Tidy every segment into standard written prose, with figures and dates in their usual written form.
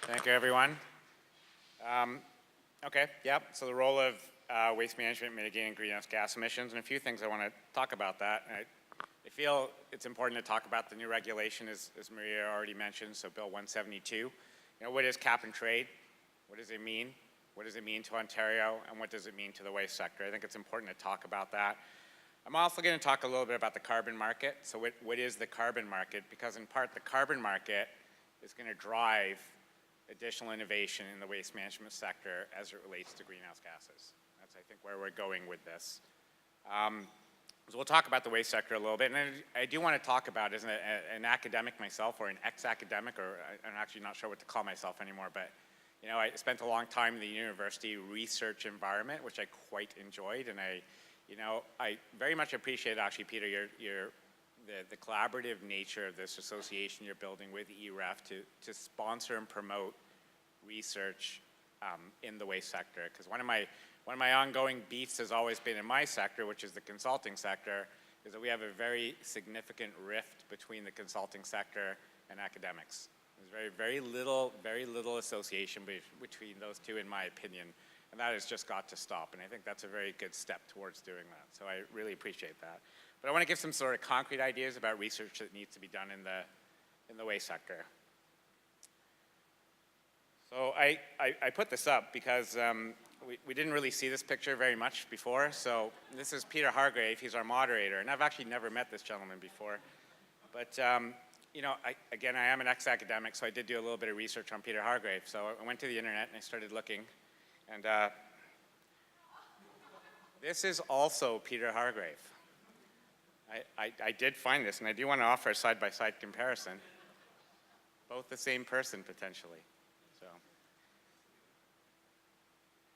Thank you, everyone. Okay, yep, so the role of waste management mitigating greenhouse gas emissions, and a few things I want to talk about that. I feel it's important to talk about the new regulation, as Maria already mentioned, so Bill 172. You know, what is cap and trade? What does it mean? What does it mean to Ontario? And what does it mean to the waste sector? I think it's important to talk about that. I'm also going to talk a little bit about the carbon market. So what is the carbon market? Because in part, the carbon market is going to drive additional innovation in the waste management sector as it relates to greenhouse gases. That's, I think, where we're going with this. So we'll talk about the waste sector a little bit, and I do want to talk about, as an academic myself, or an ex-academic, or I'm actually not sure what to call myself anymore, but you know, I spent a long time in the university research environment, which I quite enjoyed, and I very much appreciate, actually, Peter, the collaborative nature of this association you're building with EREF to sponsor and promote research in the waste sector. Because one of my ongoing beefs has always been in my sector, which is the consulting sector, is that we have a very significant rift between the consulting sector and academics. There's very little association between those two, in my opinion, and that has just got to stop. And I think that's a very good step towards doing that. So I really appreciate that. But I want to give some sort of concrete ideas about research that needs to be done in the waste sector. So I put this up because we didn't really see this picture very much before. So this is Peter Hargrave. He's our moderator, and I've actually never met this gentleman before. But you know, again, I am an ex-academic, so I did do a little bit of research on Peter Hargrave. So I went to the internet and I started looking, and this is also Peter Hargrave. I did find this, and I do want to offer a side-by-side comparison. Both the same person, potentially. So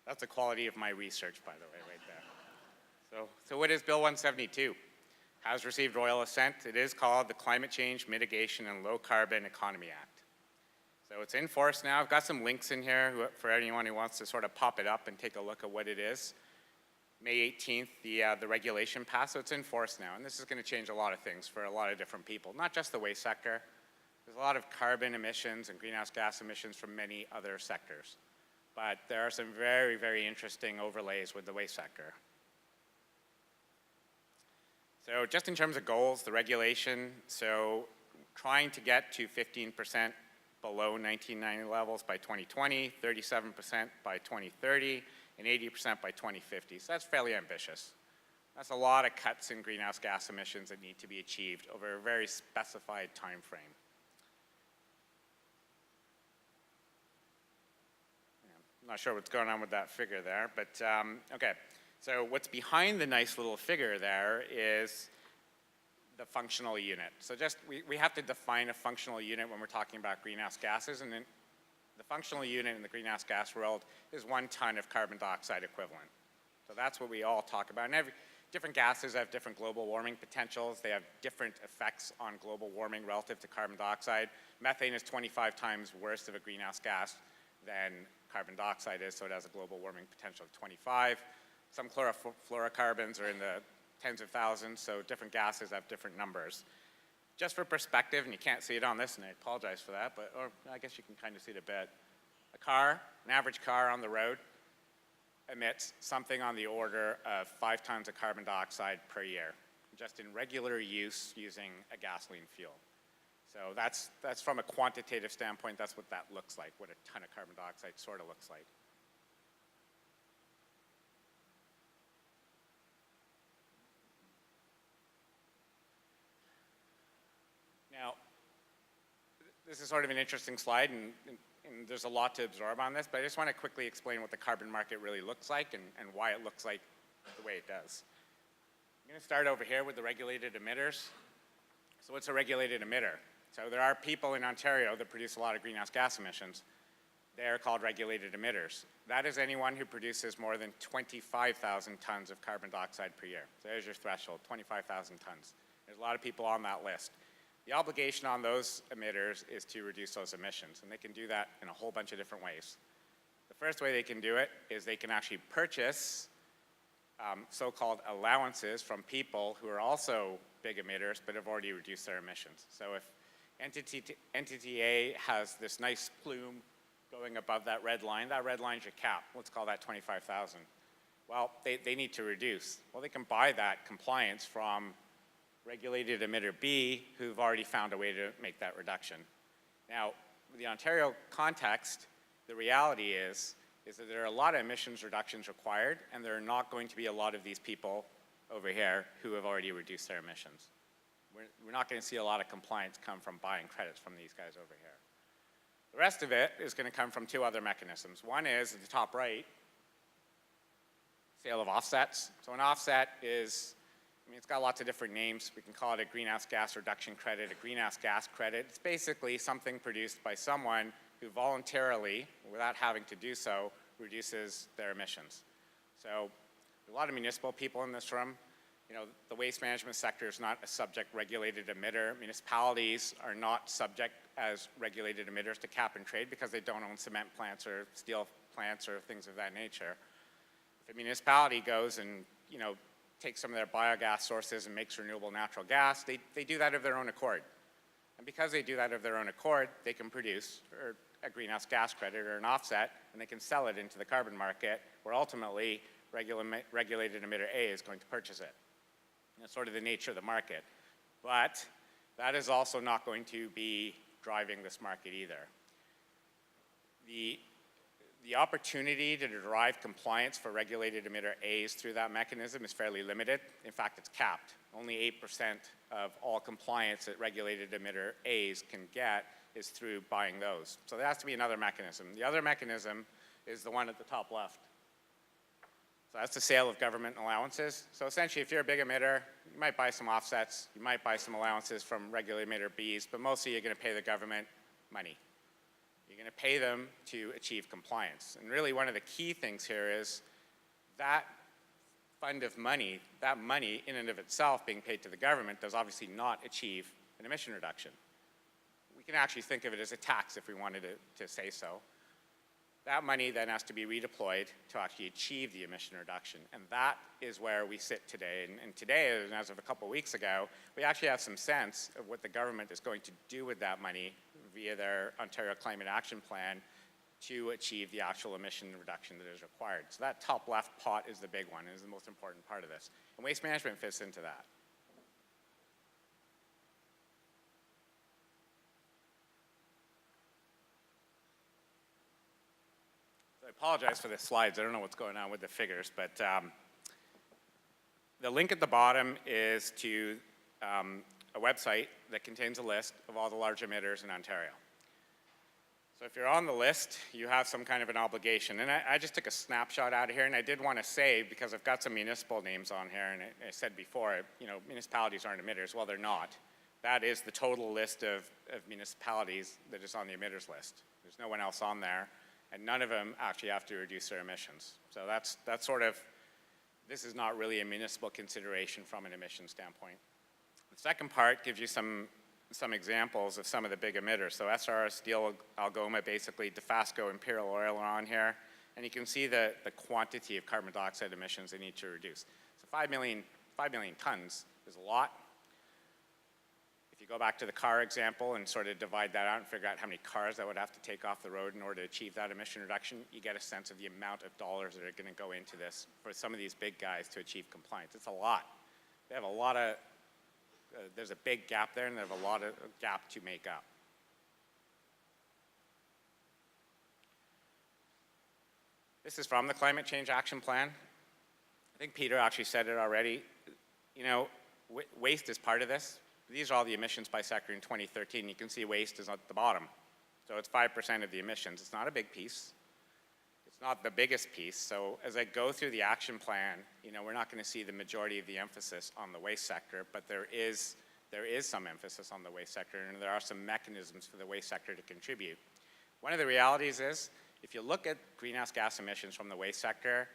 that's the quality of my research, by the way, right there. So what is Bill 172? Has received royal assent. It is called the Climate Change Mitigation and Low Carbon Economy Act. So it's in force now. I've got some links in here for anyone who wants to sort of pop it up and take a look at what it is. May 18th, the regulation passed, so it's in force now. And this is going to change a lot of things for a lot of different people, not just the waste sector. There's a lot of carbon emissions and greenhouse gas emissions from many other sectors. But there are some very interesting overlays with the waste sector. So just in terms of goals, the regulation, so trying to get to 15% below 1990 levels by 2020, 37% by 2030, and 80% by 2050. So that's fairly ambitious. That's a lot of cuts in greenhouse gas emissions that need to be achieved over a very specified time frame. I'm not sure what's going on with that figure there, but okay. So what's behind the nice little figure there is the functional unit. So just, we have to define a functional unit when we're talking about greenhouse gases, and then the functional unit in the greenhouse gas world is 1 ton of carbon dioxide equivalent. So that's what we all talk about. And different gases have different global warming potentials. They have different effects on global warming relative to carbon dioxide. Methane is 25 times worse of a greenhouse gas than carbon dioxide is, so it has a global warming potential of 25. Some chlorofluorocarbons are in the tens of thousands, so different gases have different numbers. Just for perspective, and you can't see it on this, and I apologize for that, or I guess you can kind of see it a bit. An average car on the road, emits something on the order of 5 tons of carbon dioxide per year, just in regular use using a gasoline fuel. So that's from a quantitative standpoint, that's what that looks like, what a ton of carbon dioxide sort of looks like. Now, this is sort of an interesting slide, and there's a lot to absorb on this, but I just want to quickly explain what the carbon market really looks like and why it looks like the way it does. I'm going to start over here with the regulated emitters. So what's a regulated emitter? So there are people in Ontario that produce a lot of greenhouse gas emissions. They're called regulated emitters. That is anyone who produces more than 25,000 tons of carbon dioxide per year. So there's your threshold, 25,000 tons. There's a lot of people on that list. The obligation on those emitters is to reduce those emissions, and they can do that in a whole bunch of different ways. The first way they can do it is they can actually purchase so-called allowances from people who are also big emitters but have already reduced their emissions. So if entity A has this nice plume going above that red line is your cap. Let's call that 25,000. Well, they need to reduce. Well, they can buy that compliance from regulated emitter B, who've already found a way to make that reduction. Now, in the Ontario context, the reality is that there are a lot of emissions reductions required, and there are not going to be a lot of these people over here who have already reduced their emissions. We're not going to see a lot of compliance come from buying credits from these guys over here. The rest of it is going to come from two other mechanisms. One is, at the top right, sale of offsets. So an offset is, it's got lots of different names. We can call it a greenhouse gas reduction credit, a greenhouse gas credit. It's basically something produced by someone who voluntarily, without having to do so, reduces their emissions. So a lot of municipal people in this room. The waste management sector is not a subject regulated emitter. Municipalities are not subject as regulated emitters to cap and trade because they don't own cement plants or steel plants or things of that nature. If a municipality goes and takes some of their biogas sources and makes renewable natural gas, they do that of their own accord. And because they do that of their own accord, they can produce a greenhouse gas credit or an offset, and they can sell it into the carbon market, where ultimately regulated emitter A is going to purchase it. That's sort of the nature of the market. But that is also not going to be driving this market either. The opportunity to derive compliance for regulated emitter A's through that mechanism is fairly limited. In fact, it's capped. Only 8% of all compliance that regulated emitter A's can get is through buying those. So there has to be another mechanism. The other mechanism is the one at the top left. So that's the sale of government allowances. So essentially, if you're a big emitter, you might buy some offsets, you might buy some allowances from regulated emitter B's, but mostly you're going to pay the government money. You're going to pay them to achieve compliance. And really one of the key things here is that fund of money, that money in and of itself being paid to the government does obviously not achieve an emission reduction. We can actually think of it as a tax if we wanted to say so. That money then has to be redeployed to actually achieve the emission reduction. And that is where we sit today. And today, and as of a couple of weeks ago, we actually have some sense of what the government is going to do with that money via their Ontario Climate Action Plan to achieve the actual emission reduction that is required. So that top left pot is the big one, is the most important part of this. And waste management fits into that. I apologize for the slides. I don't know what's going on with the figures, but the link at the bottom is to a website that contains a list of all the large emitters in Ontario. So if you're on the list, you have some kind of an obligation. And I just took a snapshot out of here, and I did want to say, because I've got some municipal names on here, and I said before, municipalities aren't emitters. Well, they're not. That is the total list of municipalities that is on the emitters list. There's no one else on there. And none of them actually have to reduce their emissions. So that's sort of, this is not really a municipal consideration from an emission standpoint. The second part gives you some examples of some of the big emitters. So SR, Steel, Algoma, basically, Dofasco, Imperial Oil are on here. And you can see the quantity of carbon dioxide emissions they need to reduce. So 5 million tons is a lot. If you go back to the car example and sort of divide that out and figure out how many cars that would have to take off the road in order to achieve that emission reduction, you get a sense of the amount of dollars that are going to go into this for some of these big guys to achieve compliance. It's a lot. They have a lot of, there's a big gap there, and they have a lot of gap to make up. This is from the Climate Change Action Plan. I think Peter actually said it already. Waste is part of this. These are all the emissions by sector in 2013. You can see waste is at the bottom. So it's 5% of the emissions. It's not a big piece. It's not the biggest piece. So as I go through the action plan, we're not going to see the majority of the emphasis on the waste sector, but there is some emphasis on the waste sector, and there are some mechanisms for the waste sector to contribute. One of the realities is, if you look at greenhouse gas emissions from the waste sector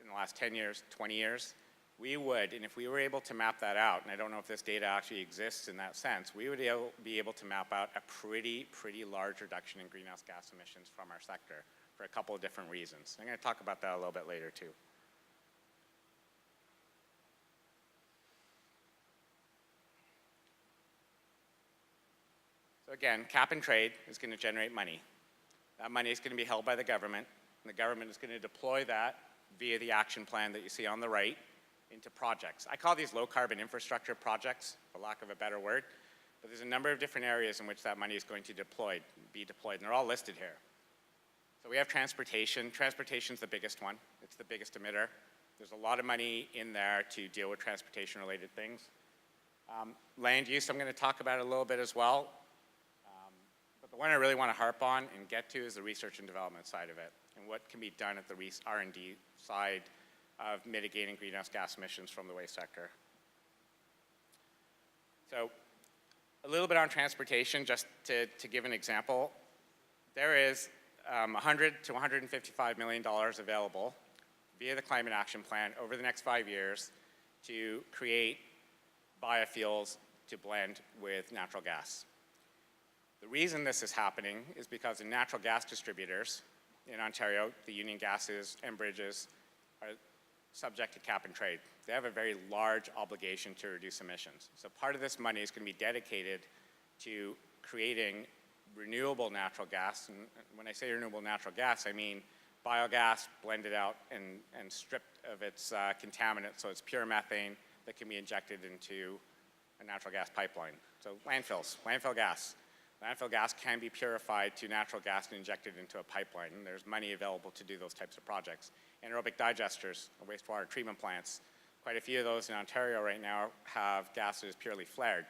in the last 10 years, 20 years, we would, and if we were able to map that out, and I don't know if this data actually exists in that sense, we would be able to map out a pretty large reduction in greenhouse gas emissions from our sector for a couple of different reasons. I'm going to talk about that a little bit later too. So again, cap and trade is going to generate money. That money is going to be held by the government, and the government is going to deploy that via the action plan that you see on the right into projects. I call these low-carbon infrastructure projects, for lack of a better word, but there's a number of different areas in which that money is going to be deployed, and they're all listed here. So we have transportation. Transportation's the biggest one. It's the biggest emitter. There's a lot of money in there to deal with transportation-related things. Land use, I'm going to talk about a little bit as well. But the one I really want to harp on and get to is the research and development side of it, and what can be done at the R&D side of mitigating greenhouse gas emissions from the waste sector. So a little bit on transportation, just to give an example. There is $100 to $155 million available via the Climate Action Plan over the next 5 years to create biofuels to blend with natural gas. The reason this is happening is because the natural gas distributors in Ontario, the Union Gases and Bridges, are subject to cap and trade. They have a very large obligation to reduce emissions. So part of this money is going to be dedicated to creating renewable natural gas. And when I say renewable natural gas, I mean biogas blended out and stripped of its contaminants, so it's pure methane that can be injected into a natural gas pipeline. So landfills, landfill gas. Landfill gas can be purified to natural gas and injected into a pipeline, and there's money available to do those types of projects. Anaerobic digesters, wastewater treatment plants, quite a few of those in Ontario right now have gas that is purely flared,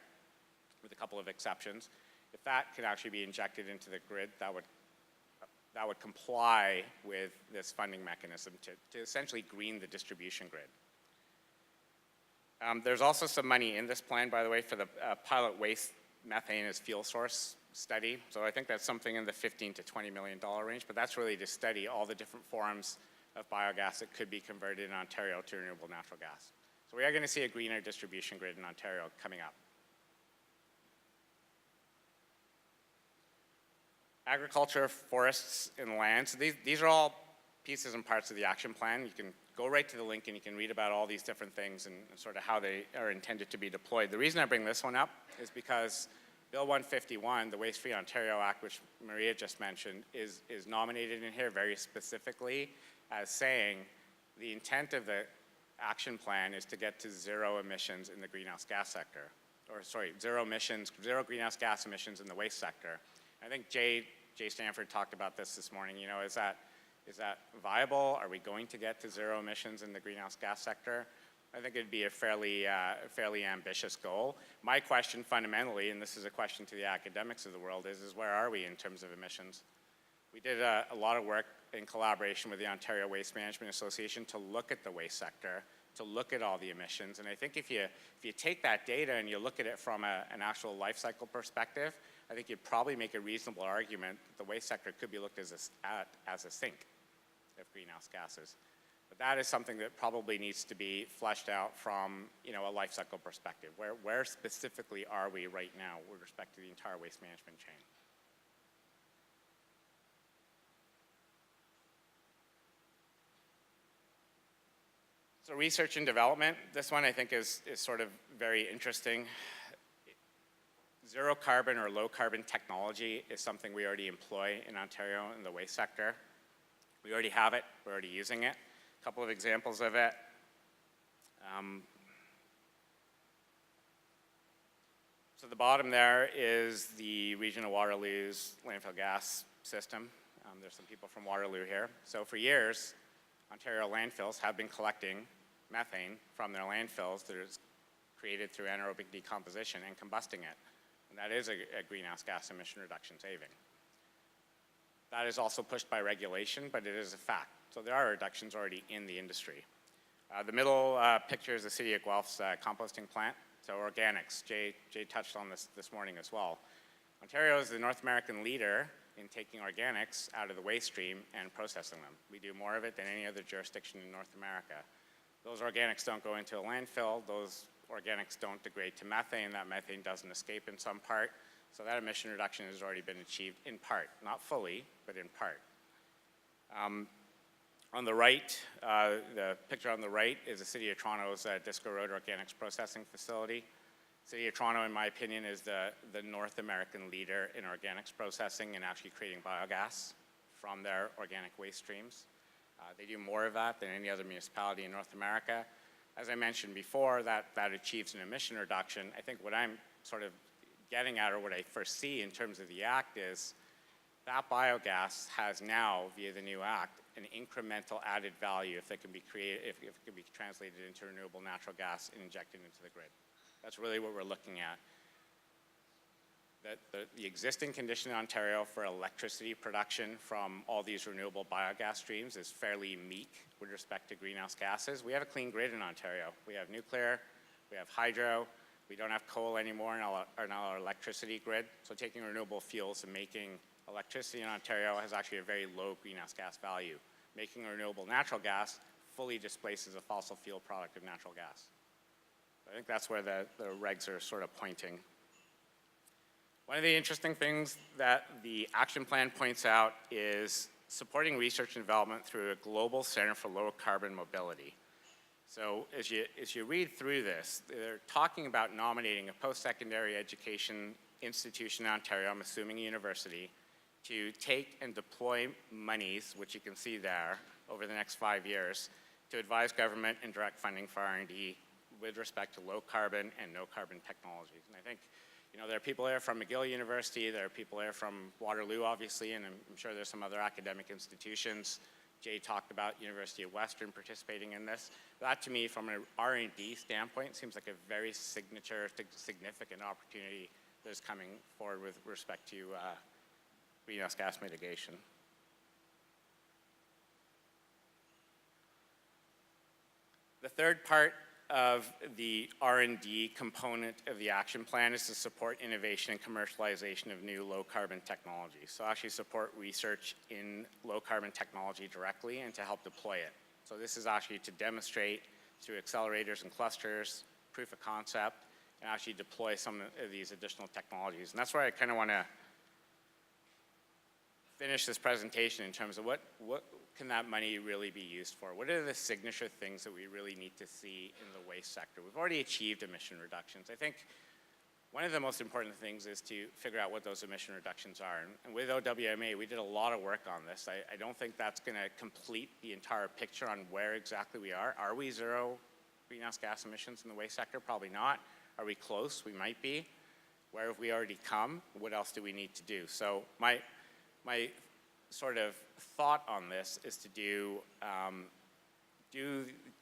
with a couple of exceptions. If that can actually be injected into the grid, that would comply with this funding mechanism to essentially green the distribution grid. There's also some money in this plan, by the way, for the pilot waste methane as fuel source study. So I think that's something in the $15 to $20 million range, but that's really to study all the different forms of biogas that could be converted in Ontario to renewable natural gas. So we are going to see a greener distribution grid in Ontario coming up. Agriculture, forests, and land. So these are all pieces and parts of the action plan. You can go right to the link and you can read about all these different things and sort of how they are intended to be deployed. The reason I bring this one up is because Bill 151, the Waste Free Ontario Act, which Maria just mentioned, is nominated in here very specifically as saying the intent of the action plan is to get to zero emissions in the greenhouse gas sector. Or sorry, zero greenhouse gas emissions in the waste sector. I think Jay Stanford talked about this morning. You know, is that viable? Are we going to get to zero emissions in the greenhouse gas sector? I think it'd be a fairly ambitious goal. My question fundamentally, and this is a question to the academics of the world, is where are we in terms of emissions? We did a lot of work in collaboration with the Ontario Waste Management Association to look at the waste sector, to look at all the emissions. And I think if you take that data and you look at it from an actual life cycle perspective, I think you'd probably make a reasonable argument that the waste sector could be looked at as a sink of greenhouse gases. But that is something that probably needs to be fleshed out from, you know, a life cycle perspective. Where specifically are we right now with respect to the entire waste management chain? So research and development, this one I think is sort of very interesting. Zero carbon or low carbon technology is something we already employ in Ontario in the waste sector. We already have it, we're already using it. A couple of examples of it. So the bottom there is the Region of Waterloo's landfill gas system. There's some people from Waterloo here. So for years, Ontario landfills have been collecting methane from their landfills that is created through anaerobic decomposition and combusting it. And that is a greenhouse gas emission reduction saving. That is also pushed by regulation, but it is a fact. So there are reductions already in the industry. The middle picture is the City of Guelph's composting plant. So organics, Jay touched on this morning as well. Ontario is the North American leader in taking organics out of the waste stream and processing them. We do more of it than any other jurisdiction in North America. Those organics don't go into a landfill. Those organics don't degrade to methane. That methane doesn't escape in some part. So that emission reduction has already been achieved in part, not fully, but in part. On the right, the picture on the right is the City of Toronto's Disco Road Organics Processing Facility. City of Toronto, in my opinion, is the North American leader in organics processing and actually creating biogas. from their organic waste streams. They do more of that than any other municipality in North America. As I mentioned before, that achieves an emission reduction. I think what I'm sort of getting at, or what I foresee in terms of the act, is that biogas has now, via the new act, an incremental added value if it can be created, if it can be translated into renewable natural gas and injected into the grid. That's really what we're looking at. The existing condition in Ontario for electricity production from all these renewable biogas streams is fairly meek with respect to greenhouse gases. We have a clean grid in Ontario. We have nuclear, we have hydro, we don't have coal anymore in our electricity grid. So taking renewable fuels and making electricity in Ontario has actually a very low greenhouse gas value. Making renewable natural gas fully displaces a fossil fuel product of natural gas. I think that's where the regs are sort of pointing. One of the interesting things that the action plan points out is supporting research and development through a global center for low carbon mobility. So as you read through this, they're talking about nominating a post-secondary education institution in Ontario, I'm assuming a university, to take and deploy monies, which you can see there, over the next 5 years, to advise government and direct funding for R&D with respect to low carbon and no carbon technologies. And I think, you know, there are people there from McGill University, there are people there from Waterloo, obviously, and I'm sure there's some other academic institutions. Jay talked about University of Western participating in this. That, to me, from an R&D standpoint, seems like a very significant opportunity that is coming forward with respect to greenhouse gas mitigation. The third part of the R&D component of the action plan is to support innovation and commercialization of new low-carbon technologies. So actually support research in low-carbon technology directly and to help deploy it. So this is actually to demonstrate through accelerators and clusters, proof of concept, and actually deploy some of these additional technologies. And that's where I kind of want to finish this presentation in terms of what can that money really be used for? What are the signature things that we really need to see in the waste sector? We've already achieved emission reductions. I think one of the most important things is to figure out what those emission reductions are. And with OWMA, we did a lot of work on this. I don't think that's going to complete the entire picture on where exactly we are. Are we zero greenhouse gas emissions in the waste sector? Probably not. Are we close? We might be. Where have we already come? What else do we need to do? So my sort of thought on this is to do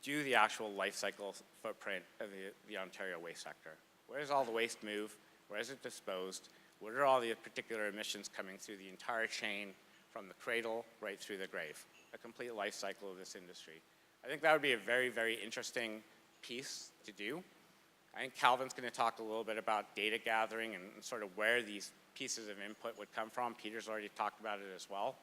the actual life cycle footprint of the Ontario waste sector. Where does all the waste move? Where is it disposed? What are all the particular emissions coming through the entire chain from the cradle right through the grave? A complete life cycle of this industry. I think that would be a very, very interesting piece to do. I think Calvin's going to talk a little bit about data gathering and sort of where these pieces of input would come from. Peter's already talked about it as well.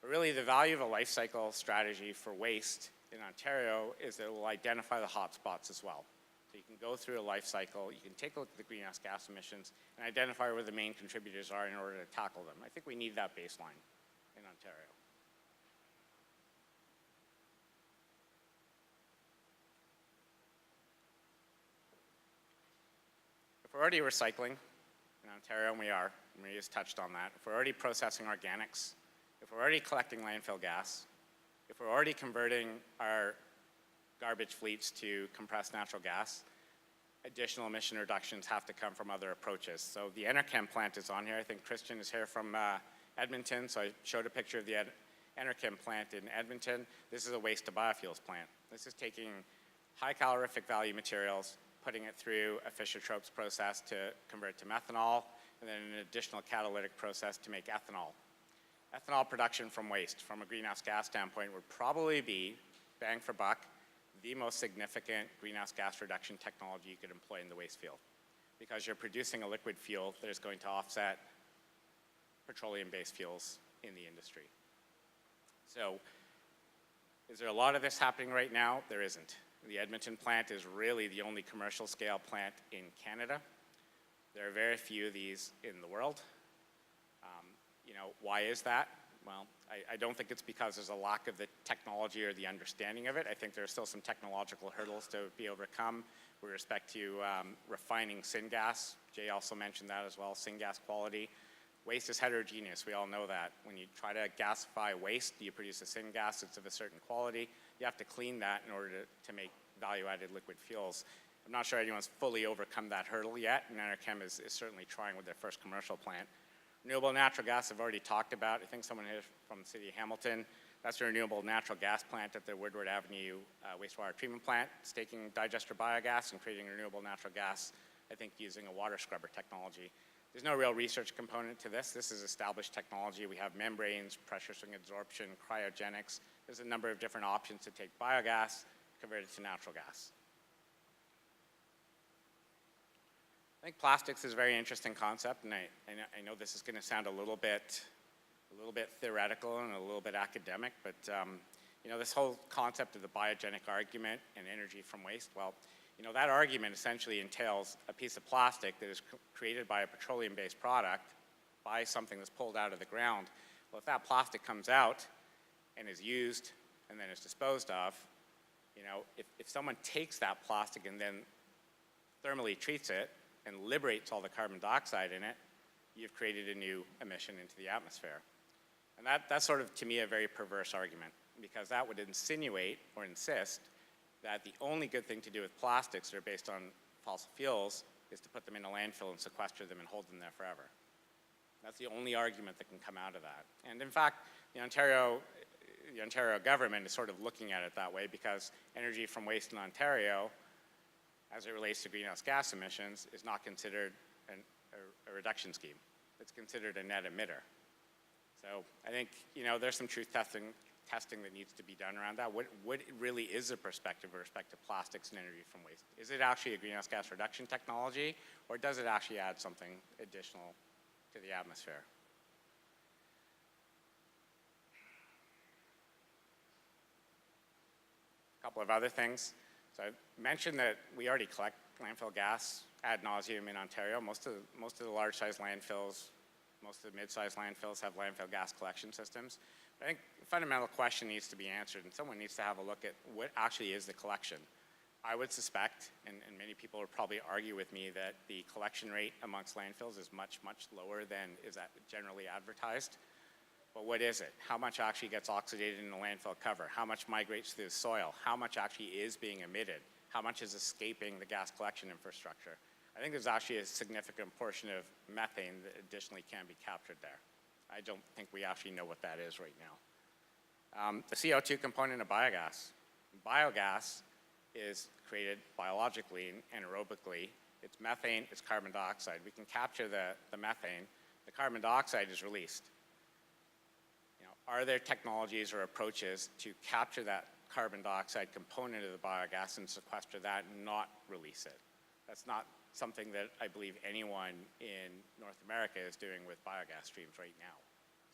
But really, the value of a life cycle strategy for waste in Ontario is that it will identify the hot spots as well. So you can go through a life cycle, you can take a look at the greenhouse gas emissions, and identify where the main contributors are in order to tackle them. I think we need that baseline in Ontario. If we're already recycling in Ontario, and we are, Maria's touched on that, if we're already processing organics, if we're already collecting landfill gas, if we're already converting our garbage fleets to compressed natural gas, additional emission reductions have to come from other approaches. So the Enerchem plant is on here. I think Christian is here from Edmonton, so I showed a picture of the Enerchem plant in Edmonton. This is a waste to biofuels plant. This is taking high calorific value materials, putting it through a Fischer-Tropsch process to convert to methanol, and then an additional catalytic process to make ethanol. Ethanol production from waste, from a greenhouse gas standpoint, would probably be, bang for buck, the most significant greenhouse gas reduction technology you could employ in the waste field, because you're producing a liquid fuel that is going to offset petroleum-based fuels in the industry. So, is there a lot of this happening right now? There isn't. The Edmonton plant is really the only commercial scale plant in Canada. There are very few of these in the world. Why is that? Well, I don't think it's because there's a lack of the technology or the understanding of it. I think there are still some technological hurdles to be overcome with respect to refining syngas. Jay also mentioned that as well, syngas quality. Waste is heterogeneous, we all know that. When you try to gasify waste, you produce a syngas that's of a certain quality. You have to clean that in order to make value-added liquid fuels. I'm not sure anyone's fully overcome that hurdle yet, and Enerchem is certainly trying with their first commercial plant. Renewable natural gas I've already talked about. I think someone here from the city of Hamilton. That's a renewable natural gas plant at the Woodward Avenue wastewater treatment plant. It's taking digester biogas and creating renewable natural gas, I think using a water scrubber technology. There's no real research component to this. This is established technology. We have membranes, pressure swing adsorption, cryogenics. There's a number of different options to take biogas, convert it to natural gas. I think plastics is a very interesting concept, and I know this is going to sound a little bit theoretical and a little bit academic, but you know, this whole concept of the biogenic argument and energy from waste, well, you know, that argument essentially entails a piece of plastic that is created by a petroleum-based product, by something that's pulled out of the ground. Well, if that plastic comes out and is used and then is disposed of, you know, if someone takes that plastic and then thermally treats it and liberates all the carbon dioxide in it, you've created a new emission into the atmosphere. And that's sort of, to me, a very perverse argument, because that would insinuate or insist that the only good thing to do with plastics that are based on fossil fuels is to put them in a landfill and sequester them and hold them there forever. That's the only argument that can come out of that. And in fact, the Ontario government is sort of looking at it that way, because energy from waste in Ontario, as it relates to greenhouse gas emissions, is not considered a reduction scheme. It's considered a net emitter. So I think, you know, there's some truth testing that needs to be done around that. What really is the perspective with respect to plastics and energy from waste? Is it actually a greenhouse gas reduction technology, or does it actually add something additional to the atmosphere? A couple of other things. So I mentioned that we already collect landfill gas ad nauseum in Ontario. Most of the large-sized landfills, most of the mid-sized landfills have landfill gas collection systems. But I think the fundamental question needs to be answered, and someone needs to have a look at what actually is the collection. I would suspect, and many people would probably argue with me, that the collection rate amongst landfills is much, much lower than is that generally advertised. But what is it? How much actually gets oxidated in the landfill cover? How much migrates through the soil? How much actually is being emitted? How much is escaping the gas collection infrastructure? I think there's actually a significant portion of methane that additionally can be captured there. I don't think we actually know what that is right now. The CO2 component of biogas. Biogas is created biologically and anaerobically. It's methane, it's carbon dioxide. We can capture the methane. The carbon dioxide is released. You know, are there technologies or approaches to capture that carbon dioxide component of the biogas and sequester that and not release it? That's not something that I believe anyone in North America is doing with biogas streams right now.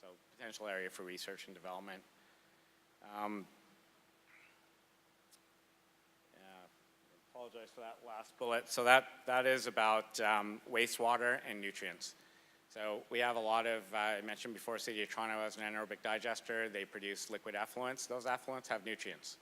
So potential area for research and development. Apologize for that last bullet. So that is about wastewater and nutrients. So we have a lot of, I mentioned before, City of Toronto has an anaerobic digester. They produce liquid effluents. Those effluents have nutrients.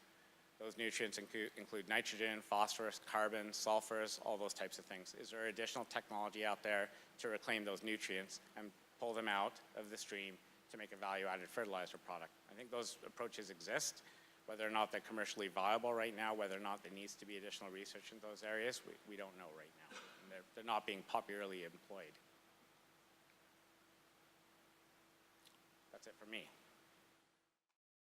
Those nutrients include nitrogen, phosphorus, carbon, sulfurs, all those types of things. Is there additional technology out there to reclaim those nutrients and pull them out of the stream to make a value-added fertilizer product? I think those approaches exist. Whether or not they're commercially viable right now, whether or not there needs to be additional research in those areas, we don't know right now. And they're not being popularly employed. That's it for me.